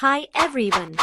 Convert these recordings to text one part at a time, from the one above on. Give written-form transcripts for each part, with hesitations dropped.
Hi everyone,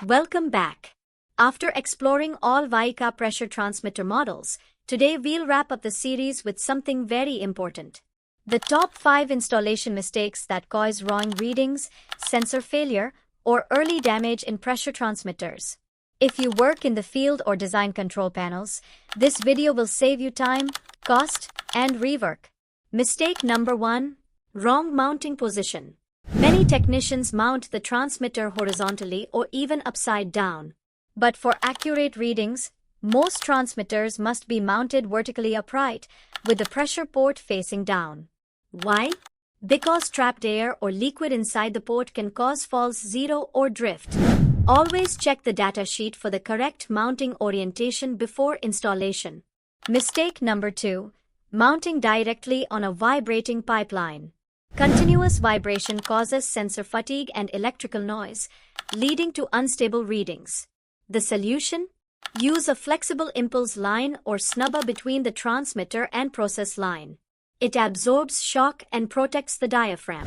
welcome back. After exploring all Vaika pressure transmitter models, today we'll wrap up the series with something very important. The top 5 installation mistakes that cause wrong readings, sensor failure, or early damage in pressure transmitters. If you work in the field or design control panels, this video will save you time, cost, and rework. Mistake number 1. Wrong mounting position. Many technicians mount the transmitter horizontally or even upside down. But for accurate readings, most transmitters must be mounted vertically upright, with the pressure port facing down. Why? Because trapped air or liquid inside the port can cause false zero or drift. Always check the datasheet for the correct mounting orientation before installation. Mistake number 2. Mounting directly on a vibrating pipeline. Continuous vibration causes sensor fatigue and electrical noise, leading to unstable readings. The solution? Use a flexible impulse line or snubber between the transmitter and process line. It absorbs shock and protects the diaphragm.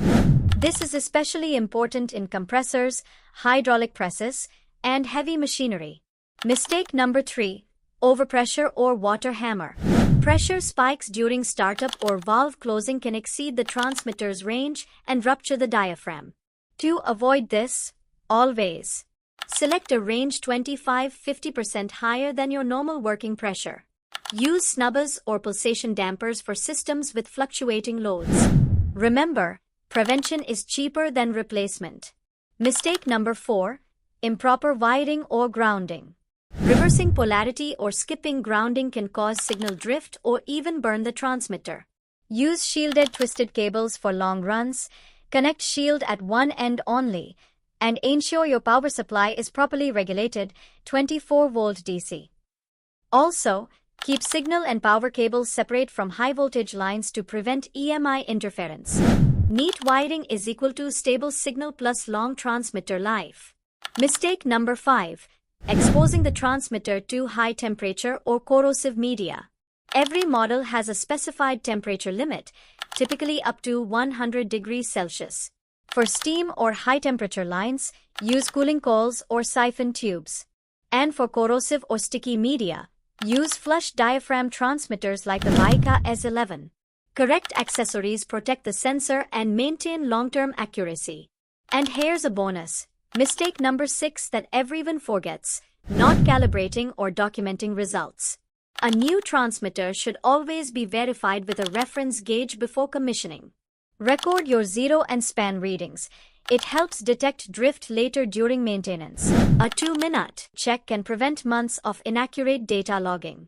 This is especially important in compressors, hydraulic presses, and heavy machinery. Mistake number 3. Overpressure or water hammer. Pressure spikes during startup or valve closing can exceed the transmitter's range and rupture the diaphragm. To avoid this, always select a range 25-50% higher than your normal working pressure. Use snubbers or pulsation dampers for systems with fluctuating loads. Remember, prevention is cheaper than replacement. Mistake number 4. Improper wiring or grounding. Reversing polarity or skipping grounding can cause signal drift or even burn the transmitter. Use shielded twisted cables for long runs, connect shield at one end only, and ensure your power supply is properly regulated 24-volt DC. Also, keep signal and power cables separate from high-voltage lines to prevent EMI interference. Neat wiring is equal to stable signal plus long transmitter life. Mistake number 5. Exposing the transmitter to high temperature or corrosive media. Every model has a specified temperature limit, typically up to 100 degrees Celsius. For steam or high temperature lines, use cooling coils or siphon tubes. And for corrosive or sticky media, use flush diaphragm transmitters like the Vaika S11. Correct accessories protect the sensor and maintain long-term accuracy. And here's a bonus. Mistake number 6 that everyone forgets, not calibrating or documenting results. A new transmitter should always be verified with a reference gauge before commissioning. Record your zero and span readings. It helps detect drift later during maintenance. A 2-minute check can prevent months of inaccurate data logging.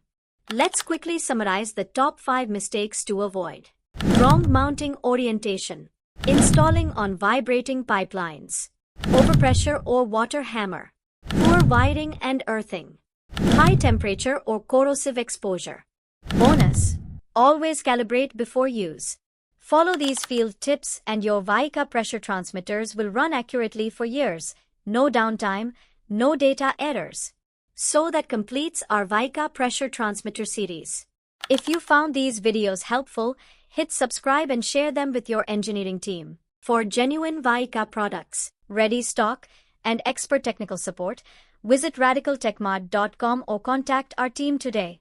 Let's quickly summarize the top 5 mistakes to avoid. Wrong mounting orientation. Installing on vibrating pipelines. Overpressure or water hammer. Poor wiring and earthing. High temperature or corrosive exposure. Bonus: always calibrate before use. Follow these field tips and your Vaika pressure transmitters will run accurately for years. No downtime, no data errors. So that completes our Vaika pressure transmitter series. If you found these videos helpful, hit subscribe and share them with your engineering team. For genuine Vaika products, ready stock, and expert technical support, visit radicaltechmart.com or contact our team today.